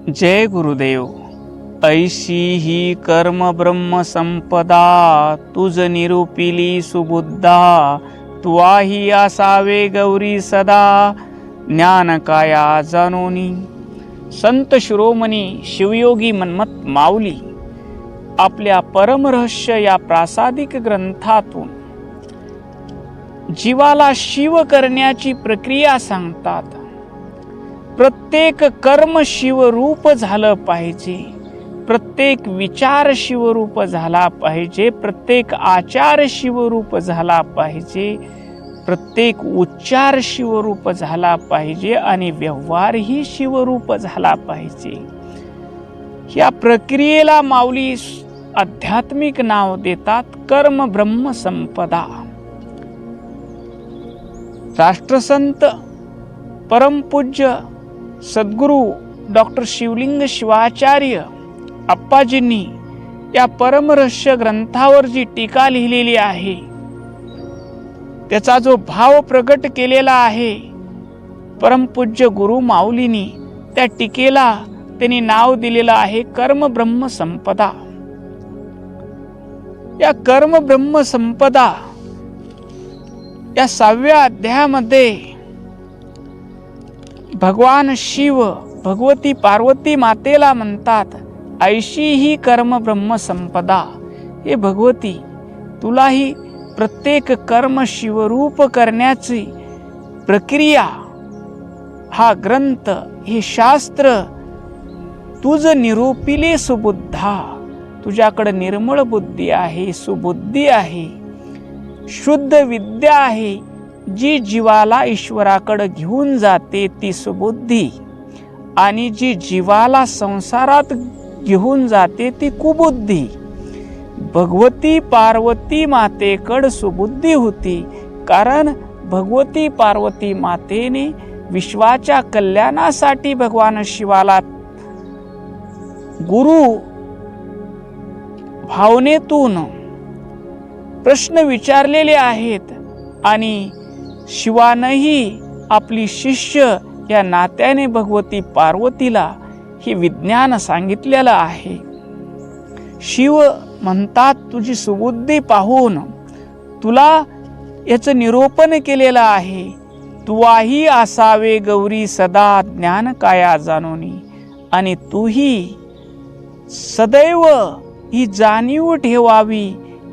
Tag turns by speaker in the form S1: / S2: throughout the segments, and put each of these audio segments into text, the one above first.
S1: जय गुरुदेव. ऐशी ही कर्म ब्रह्म संपदा, तुझ निरूपिली सुबुद्धा. तुआही असावे गौरी सदा, ज्ञान काया जाणोनी. संत शिरोमणी शिवयोगी मन्मथ माऊली आपल्या परमरहस्य या प्रासादिक ग्रंथातून जीवाला शिव करण्याची प्रक्रिया सांगतात. प्रत्येक कर्म शिवरूप झालं पाहिजे, प्रत्येक विचार शिवरूप झाला पाहिजे, प्रत्येक आचार शिवरूप झाला पाहिजे, प्रत्येक उच्चार शिवरूप झाला पाहिजे आणि व्यवहारही शिवरूप झाला पाहिजे. या प्रक्रियेला माऊली आध्यात्मिक नाव देतात कर्म ब्रह्म संपदा. राष्ट्रसंत परमपूज्य सद्गुरु डॉक्टर शिवलिंग शिवाचार्य अप्पाजींनी या परमरहस्य ग्रंथावर जी टीका लिहिलेली आहे, त्याचा जो भाव प्रगट केलेला आहे परमपूज्य गुरु माऊलींनी, त्या टीकेला त्यांनी नाव दिलेलं आहे कर्म ब्रह्म संपदा. या कर्म ब्रह्म संपदा या 6व्या अध्यायामध्ये भगवान शिव भगवती पार्वती मातेला म्हणतात, ऐशी ही कर्म ब्रह्म संपदा. हे भगवती, तुलाही प्रत्येक कर्म शिवरूप करण्याची प्रक्रिया, हा ग्रंथ, हे शास्त्र तुझ निरूपिले सुबुद्धा. तुझ्याकडे निर्मळ बुद्धी आहे, सुबुद्धी आहे, शुद्ध विद्या आहे, जी जीवाला ईश्वराकडे घेऊन जाते ती सुबुद्धी, आणि जी जीवाला संसारात घेऊन जाते ती कुबुद्धी. भगवती पार्वती मातेकडे सुबुद्धी होती, कारण भगवती पार्वती मातेने विश्वाच्या कल्याणासाठी भगवान शिवाला गुरु भावनेतून प्रश्न विचारलेले आहेत, आणि शिवानंही आपली शिष्य या नात्याने भगवती पार्वतीला हे विज्ञान सांगितलेलं आहे. शिव म्हणतात, तुझी सुबुद्धी पाहून तुला याचं निरूपण केलेलं आहे. तुआही असावे गौरी सदा, ज्ञान काया जाणोनी. आणि तूही सदैव ही जाणीव ठेवावी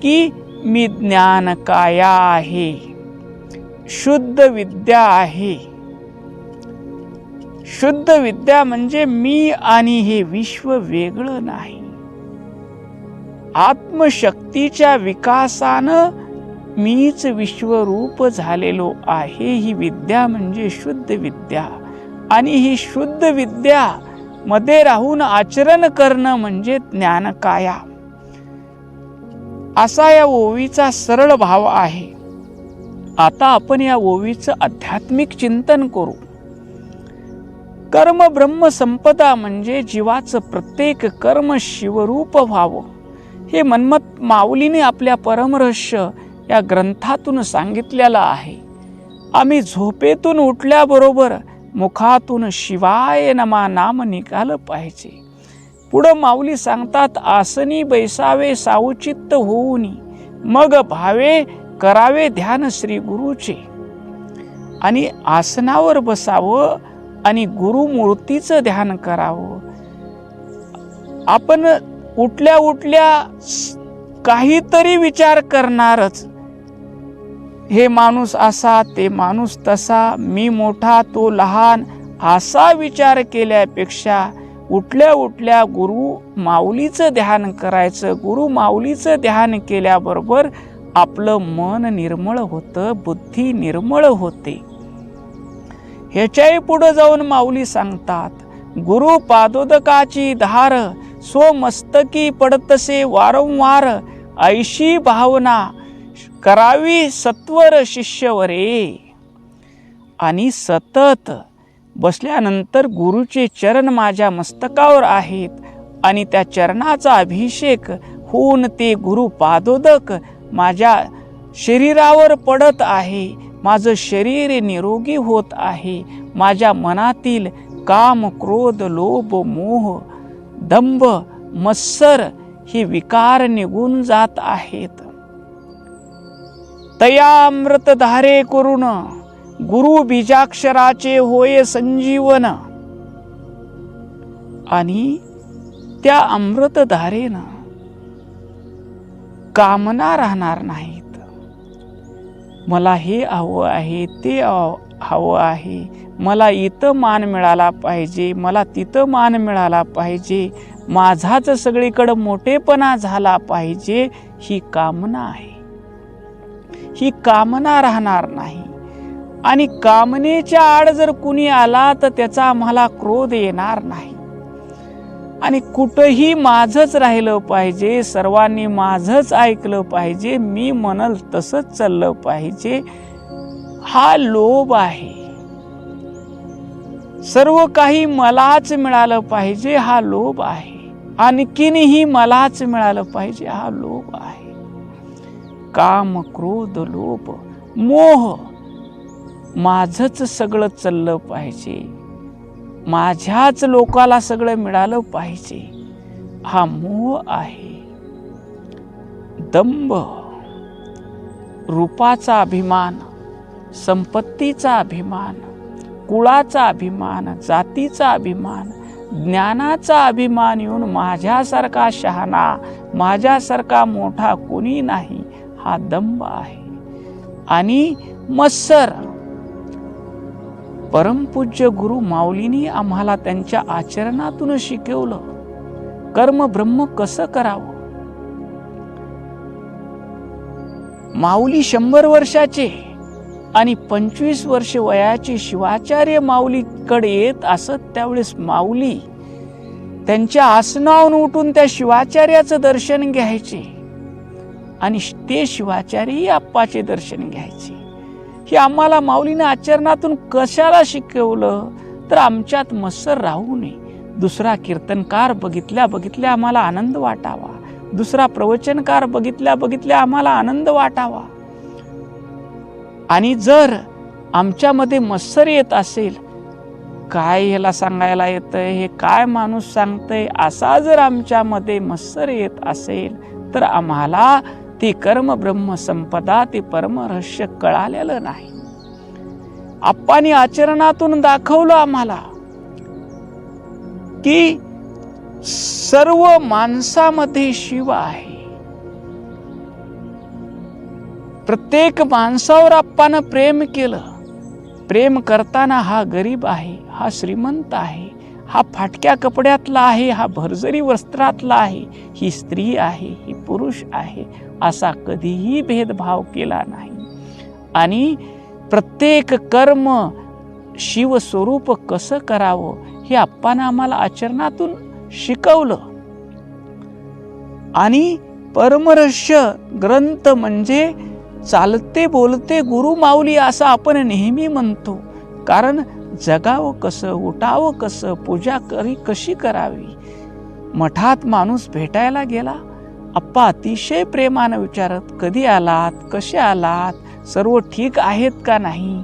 S1: की मी ज्ञान काया आहे, शुद्ध विद्या आहे. शुद्ध विद्या म्हणजे मी आणि हे विश्व वेगळं नाही. आत्मशक्तीच्या विकासानं मीच विश्वरूप झालेलो आहे. ही विद्या म्हणजे शुद्ध विद्या, आणि ही शुद्ध विद्या मध्ये राहून आचरण करणं म्हणजे ज्ञानकाया. असा या ओवीचा सरळ भाव आहे. आता आपण या ओवीचं आध्यात्मिक चिंतन करू. कर्म ब्रह्म संपदा म्हणजे जीवाचं प्रत्येक कर्म शिवरूप व्हावं, हे मन्मथ माऊलीने आपल्या परमरहस्य या ग्रंथातून सांगितलेलं आहे. आम्ही झोपेतून उठल्याबरोबर मुखातून शिवाय नमा नाम निघालं पाहिजे. पुढं माऊली सांगतात, आसनी बैसावे सावचित्त होऊनी, मग भावे करावे ध्यान श्री गुरुचे. आणि आसनावर बसावं आणि गुरुमूर्तीचं ध्यान करावं. आपण उठल्या उठल्या काहीतरी विचार करणारच. हे माणूस असा, ते माणूस तसा, मी मोठा तो लहान, असा विचार केल्यापेक्षा उठल्या उठल्या गुरु माऊलीचं ध्यान करायचं. गुरु माऊलीचं ध्यान केल्याबरोबर आपलं मन निर्मळ होतं, बुद्धी निर्मळ होते. ह्याच्याही पुढे जाऊन माऊली सांगतात, गुरु पादोदकाची धार स्वमस्तकी पडतसे वारंवार, ऐशी भावना करावी सत्वर शिष्यवरे. आणि सतत बसल्यानंतर गुरुचे चरण माझ्या मस्तकावर आहेत, आणि त्या चरणाचा अभिषेक होऊन ते गुरु पादोदक माझ्या शरीरावर पडत आहे. माझं शरीर निरोगी होत आहे. माझ्या मनातील काम, क्रोध, लोभ, मोह, दंभ, मत्सर हे विकार निघून जात आहेत. तया अमृत धारे करून गुरु बीजाक्षराचे होय संजीवन. आणि त्या अमृत धारेनं कामना राहणार नाहीत. मला हे हवं आहे, ते हवं आहे, मला इथं मान मिळाला पाहिजे, मला तिथं मान मिळाला पाहिजे, माझाच सगळीकडे मोठेपणा झाला पाहिजे, ही कामना आहे. ही कामना राहणार नाही. आणि कामनेच्या आड जर कुणी आला तर त्याचा आम्हाला क्रोध येणार नाही. आणि कुठंही माझंच राहिलं पाहिजे, सर्वांनी माझंच ऐकलं पाहिजे, मी म्हणल तसंच चाललं पाहिजे, हा लोभ आहे. सर्व काही मलाच मिळालं पाहिजे, हा लोभ आहे. आणखीनही मलाच मिळालं पाहिजे, हा लोभ आहे. काम, क्रोध, लोभ, मोह, माझंच सगळं चाललं पाहिजे, माझ्याच लोकाला सगळं मिळालं पाहिजे, हा मोह आहे. दंभ, रूपाचा अभिमान, संपत्तीचा अभिमान, कुळाचा अभिमान, जातीचा अभिमान, ज्ञानाचा अभिमान येऊन माझ्यासारखा शहाणा, माझ्यासारखा मोठा कोणी नाही, हा दंभ आहे. आणि मत्सर, परमपूज्य गुरु माऊलींनी आम्हाला त्यांच्या आचरणातून शिकवलं कर्म ब्रह्म कसं करावं. माऊली 100 वर्षाचे आणि 25 वर्ष वयाचे शिवाचार्य माऊलीकडे येत असत. त्यावेळेस माऊली त्यांच्या आसनावरून उठून त्या शिवाचार्याचं दर्शन घ्यायचे आणि ते शिवाचार्यही आप्पाचे दर्शन घ्यायचे. हे आम्हाला माऊलीने आचरणातून कशाला शिकवलं तर आमच्यात मत्सर राहू नये. दुसरा कीर्तनकार बघितल्या आम्हाला आनंद वाटावा, दुसरा प्रवचनकार बघितल्या आम्हाला आनंद वाटावा. आणि जर आमच्यामध्ये मत्सर येत असेल, काय ह्याला सांगायला येतंय, हे काय माणूस सांगतंय, असा जर आमच्यामध्ये मत्सर येत असेल तर आम्हाला ती कर्म ब्रह्म संपदा, ते परमरहस्य कळालेलं नाही. आप्पांनी आचरणातून दाखवलं आम्हाला की सर्व माणसामध्ये शिव आहे. प्रत्येक माणसावर आप्पानं प्रेम केलं. प्रेम करताना हा गरीब आहे, हा श्रीमंत आहे, हा फाटक्या कपड्यातला आहे, हा भरजरी वस्त्रातला आहे, ही स्त्री आहे, ही पुरुष आहे, असा कधीही भेदभाव केला नाही. आणि प्रत्येक कर्म शिवस्वरूप कसं करावं हे आप्पानं आम्हाला आचरणातून शिकवलं. आणि परमरहस्य ग्रंथ म्हणजे चालते बोलते गुरु माऊली असं आपण नेहमी म्हणतो. कारण जगावं कसं, उठावं कसं, पूजा कशी करावी. मठात माणूस भेटायला गेला, आप्पा अतिशय प्रेमानं विचारत, कधी आलात, कसे आलात, सर्व ठीक आहेत का नाही,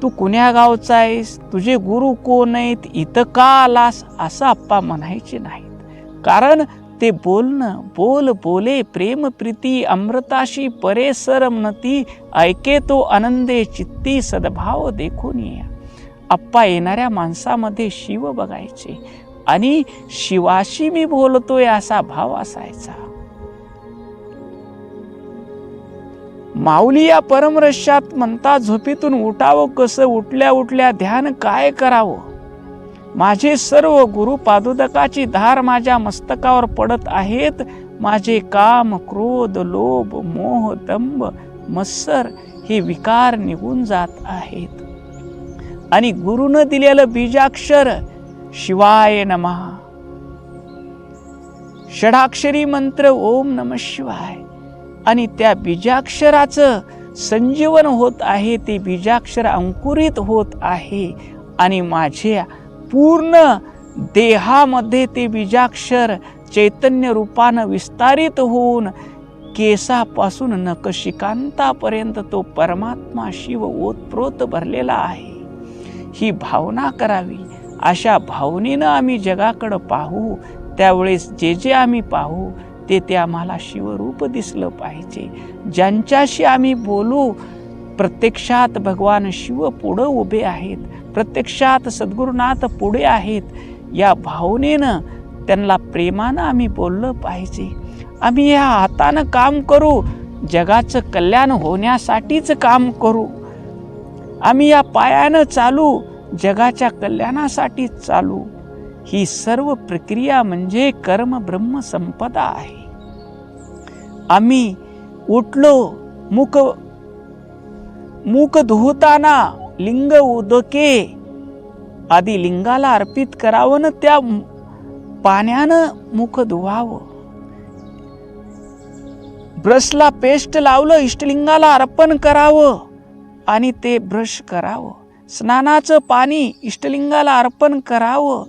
S1: तू कुण्या गावचा आहेस, तुझे गुरु कोण आहेत, इथं का आलास, असं आप्पा म्हणायचे नाहीत. कारण ते बोलणं, बोल बोले प्रेम प्रीती अमृताशी परे सरमनती, ऐके तो आनंदे चित्ती सद्भाव देखून ये. आप्पा येणाऱ्या माणसामध्ये शिव बघायचे आणि शिवाशी मी बोलतोय असा भाव असायचा. माऊली या परमरहस्यात म्हणता, झोपेतून उठावं कसं, उठल्या उठल्या ध्यान काय करावं. माझे सर्व गुरु पादुदकाची धार माझ्या मस्तकावर पडत आहेत. माझे काम, क्रोध, लोभ, मोह, दंभ, मत्सर हे विकार निघून जात आहेत. आणि गुरुनं दिलेलं बीजाक्षर शिवाय नमः, षडाक्षरी मंत्र ओम नमः शिवाय, आणि त्या बीजाक्षराचं संजीवन होत आहे. ते बीजाक्षर अंकुरित होत आहे आणि माझ्या पूर्ण देहामध्ये ते बीजाक्षर चैतन्य रूपानं विस्तारित होऊन केसापासून नखशिकांतापर्यंत तो परमात्मा शिव ओतप्रोत भरलेला आहे. ही भावना करावी. अशा भावनेनं आम्ही जगाकडं पाहू. त्यावेळेस जे जे आम्ही पाहू ते आम्हाला शिवरूप दिसलं पाहिजे. ज्यांच्याशी आम्ही बोलू प्रत्यक्षात भगवान शिव पुढं उभे आहेत, प्रत्यक्षात सद्गुरुनाथ पुढे आहेत. या भावनेनं त्यांना प्रेमानं आम्ही बोललं पाहिजे. आम्ही या हातानं काम करू, जगाचं कल्याण होण्यासाठीच काम करू. आम्ही या पायानं चालू, जगाच्या कल्याणासाठी चालू. ही सर्व प्रक्रिया म्हणजे कर्म ब्रह्म संपदा आहे. आम्ही उठलो, मुख धुताना लिंग उदके आधी लिंगाला अर्पित करावं न त्या पाण्यानं मुख धुवावं. ब्रशला पेस्ट लावलं, इष्टलिंगाला अर्पण करावं आणि ते ब्रश करावं. स्नानाचं पाणी इष्टलिंगाला अर्पण करावं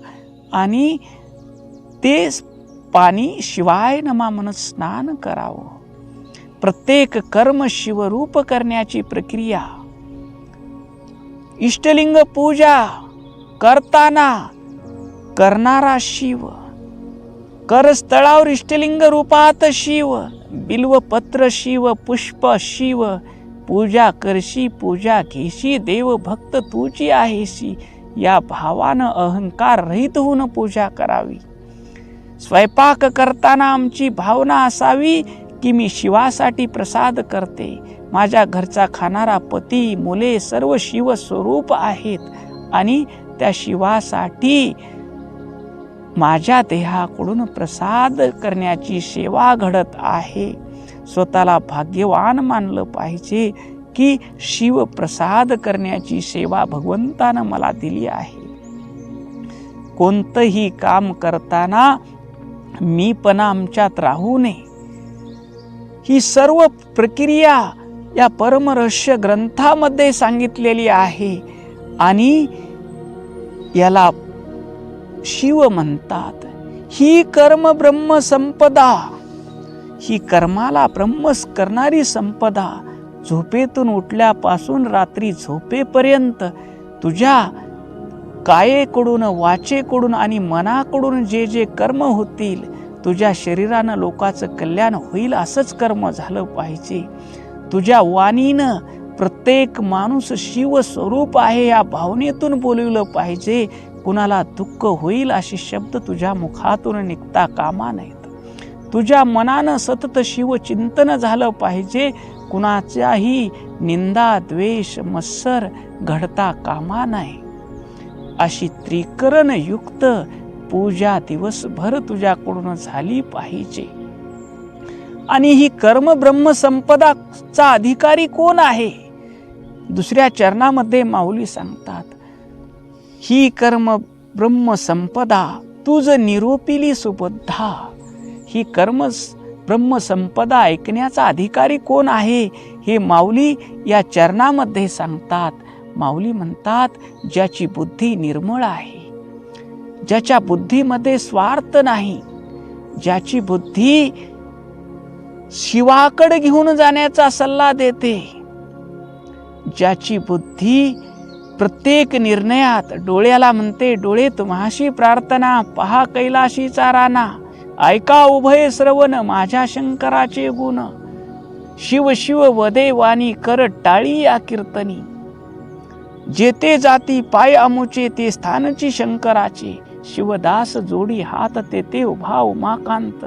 S1: आणि ते पाणी शिवाय नमा म्हणत स्नान करावं. प्रत्येक कर्म शिवरूप करण्याची प्रक्रिया. इष्टलिंग पूजा करताना करणारा शिव, करस्थळावर इष्टलिंग रूपात शिव, बिल्वपत्र शिव, पुष्प शिव, पूजा करशी पूजा घेशी, देव भक्त तुझी आहेशी. या भावानं अहंकार रहित होऊन पूजा करावी. स्वयंपाक करताना आमची भावना असावी की मी शिवासाठी प्रसाद करते. माझ्या घरचा खाणारा पती मुले सर्व शिव स्वरूप आहेत आणि त्या शिवासाठी माझ्या देहाकडून प्रसाद करण्याची सेवा घडत आहे. स्वतःला भाग्यवान मानलं पाहिजे की शिव प्रसाद करण्याची सेवा भगवंतानं मला दिली आहे. कोणतंही काम करताना मीपणा आमच्यात राहू नये. ही सर्व प्रक्रिया या परमरहस्य ग्रंथामध्ये सांगितलेली आहे आणि याला शिव म्हणतात. ही कर्म ब्रह्म संपदा, ही कर्माला ब्रह्मस करणारी संपदा. झोपेतून उठल्यापासून रात्री झोपेपर्यंत तुझ्या कायेकडून, वाचेकडून आणि मनाकडून जे जे कर्म होतील, तुझ्या शरीरानं लोकांचं कल्याण होईल असंच कर्म झालं पाहिजे. तुझ्या वाणीनं प्रत्येक माणूस शिव स्वरूप आहे या भावनेतून बोलवलं पाहिजे. कुणाला दुःख होईल असे शब्द तुझ्या मुखातून निघता कामा नाहीत. तुझ्या मनानं सतत शिवचिंतन झालं पाहिजे. कुणाचाही निंदा द्वेष मत्सर घडता कामा नये. अशी त्रिकरण युक्त पूजा दिवसभर तुझ्याकडून झाली पाहिजे. आणि ही कर्म ब्रह्म संपदाचा अधिकारी कोण आहे? दुसऱ्या चरणामध्ये माऊली सांगतात, ही कर्म ब्रह्म संपदा तुझ निरोपिली सुबुद्धा. ही कर्म ब्रह्म संपदा ऐकण्याचा अधिकारी कोण आहे हे माऊली या चरणामध्ये सांगतात. माऊली म्हणतात, ज्याची बुद्धी निर्मळ आहे, ज्याच्या बुद्धीमध्ये स्वार्थ नाही, ज्याची बुद्धी शिवाकडे घेऊन जाण्याचा सल्ला देते, ज्याची बुद्धी प्रत्येक निर्णयात डोळ्याला म्हणते, डोळे तुम्हाशी प्रार्थना, पहा कैलाशीचा राना, ऐका उभय श्रवण माझ्या शंकराचे गुण, शिव शिव वदे वाणी कर टाळी या कीर्तनी, जेते जाती पाय अमुचे ते स्थानची शंकराचे, शिवदास जोडी हात तेते उभा उमाकांत.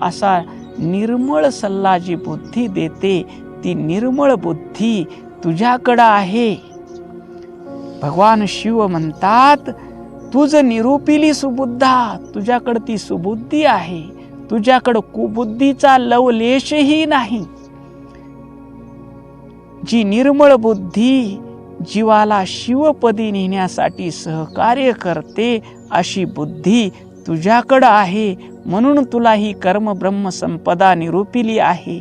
S1: असा निर्मळ सल्ला जी बुद्धी देते ती निर्मळ बुद्धी तुझ्याकडं आहे. भगवान शिव म्हणतात, तुझ निरूपिली सुबुद्धा, तुझ्याकडं ती सुबुद्धी आहे. तुझ्याकडं कुबुद्धीचा लवलेशही नाही. जी निर्मळ बुद्धी जीवाला शिवपदी नेण्यासाठी सहकार्य करते, अशी बुद्धी तुझ्याकडं आहे. म्हणून तुला ही कर्म ब्रह्म संपदा निरूपिली आहे.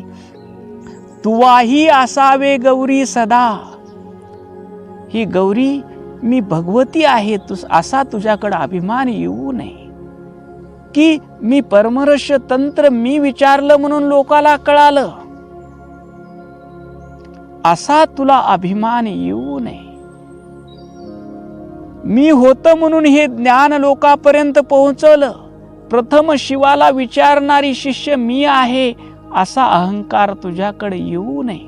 S1: तुवाही असावे गौरी सदा. ही गौरी मी भगवती आहे असा तुझ्याकडे अभिमान येऊ नये की मी परमरहस्य तंत्र मी विचारलं म्हणून लोकाला कळालं, असा तुला अभिमान येऊ नये. मी होतं म्हणून हे ज्ञान लोकांपर्यंत पोहोचवलं. प्रथम शिवाला विचारणारी शिष्य मी आहे असा अहंकार तुझ्याकडे येऊ नये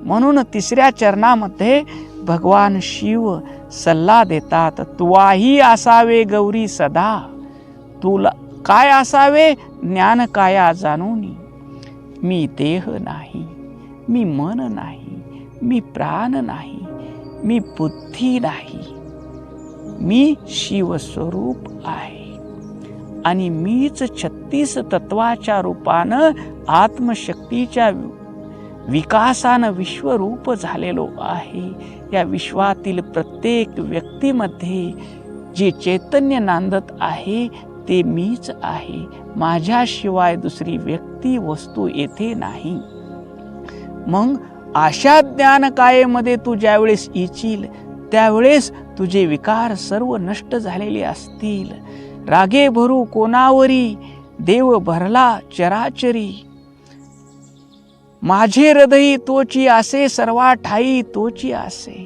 S1: म्हणून तिसऱ्या चरणामध्ये भगवान शिव सल्ला देतात. तुवाही असावे गौरी सदा. तुला काय असावे? ज्ञान काया जाणूनी. मी देह नाही, मी मन नाही, मी प्राण नाही, मी बुद्धी नाही, मी शिवस्वरूप आहे आणि मीच 36 तत्वाच्या रूपानं आत्मशक्तीच्या विकासानं विश्वरूप झालेलो आहे. या विश्वातील प्रत्येक व्यक्तीमध्ये जे चैतन्य नांदत आहे ते मीच आहे. माझ्याशिवाय दुसरी व्यक्ती वस्तू येथे नाही. मग अशा ज्ञान कायेमध्ये तू ज्यावेळेस येशील त्यावेळेस तुझे विकार सर्व नष्ट झालेले असतील. रागे भरू कोणावरी, देव भरला चराचरी. माझे हृदय तोची असे, सर्वा ठाई तोची असे.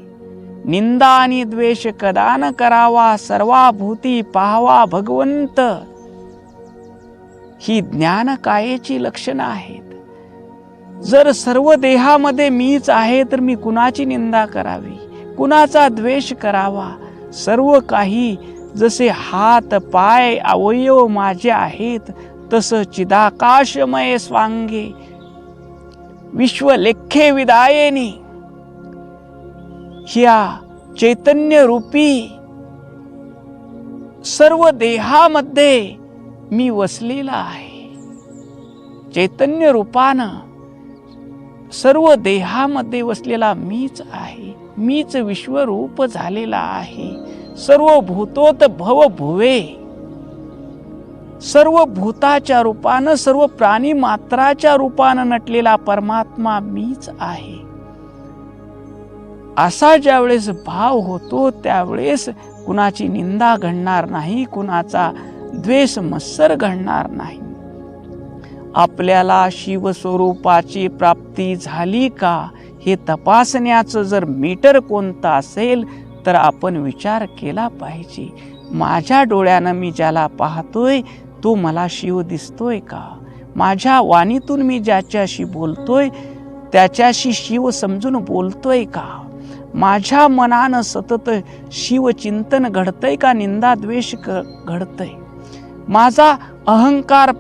S1: निंदा आणि द्वेष कदा न करावा, सर्वा भूती पाहावा भगवंत. ही ज्ञान कायेची लक्षणं आहेत. जर सर्व देहामध्ये मीच आहे तर मी कुणाची निंदा करावी, कुणाचा द्वेष करावा? सर्व काही जसे हात पाय अवयव माझे आहेत तसं चिदाकाशमय स्वांगे विश्वलेखे विदायेनी. ह्या चैतन्य रूपी सर्व देहामध्ये मी वसलेला आहे. चैतन्य रूपानं सर्व देहामध्ये वसलेला मीच आहे. मीच विश्वरूप झालेला आहे. सर्व भूतोत भव भुवे. सर्व भूताच्या रूपानं, सर्व प्राणी मात्राच्या रूपानं नटलेला परमात्मा मीच आहे. असा ज्यावेळेस भाव होतो त्यावेळेस कुणाची निंदा घडणार नाही, कुणाचा द्वेष मत्सर घडणार नाही. आपल्याला शिवस्वरूपाची प्राप्ती झाली का हे तपासण्याचं जर मीटर कोणतं असेल तर आपण विचार केला पाहिजे. माझ्या डोळ्यानं मी ज्याला पाहतोय तो मला शिव दिसतोय का? माझ्या वाणीतून मी ज्याच्याशी बोलतोय त्याच्याशी शिव समजून बोलतोय का? माझ्या मनानं सतत शिवचिंतन घडतंय का निंदा द्वेष घडतंय? माझा अहंकार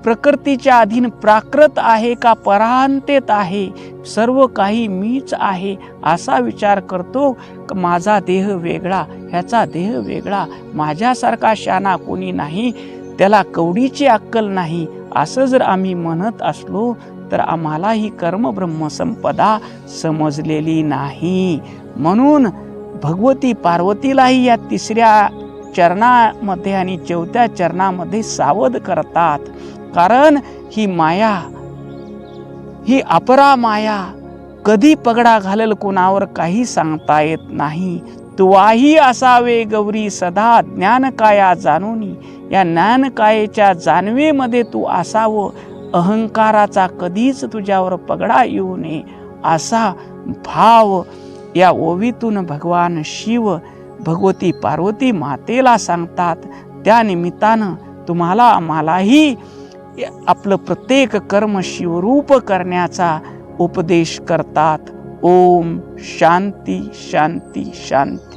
S1: प्रकृतीच्या अधीन प्राकृत आहे का परांतेत आहे? सर्व काही मीच आहे असा विचार करतो. माझा देह वेगळा, ह्याचा देह वेगळा, माझ्यासारखा शाना कोणी नाही, त्याला कवडीची अक्कल नाही, असं जर आम्ही म्हणत असलो तर आम्हाला ही कर्मब्रह्म संपदा समजलेली नाही. म्हणून भगवती पार्वतीलाही या तिसऱ्या चरणामध्ये आणि चौथ्या चरणामध्ये सावध करतात. कारण ही माया, ही अपरा माया कधी पगडा घालेल कोणावर काही सांगता येत नाही. तुवाही असावे गौरी सदा, ज्ञान काया जाणूनी. या ज्ञान कायेच्या जाणवेमध्ये तू असावं. अहंकाराचा कधीच तुझ्यावर पगडा येऊ नये असा भाव या ओवीतून भगवान शिव भगवती पार्वती मातेला सांगतात. त्या निमित्तानं तुम्हाला आम्हालाही आपलं प्रत्येक कर्म शिवरूप करण्याचा उपदेश करतात. ओम शांती शांती शांती.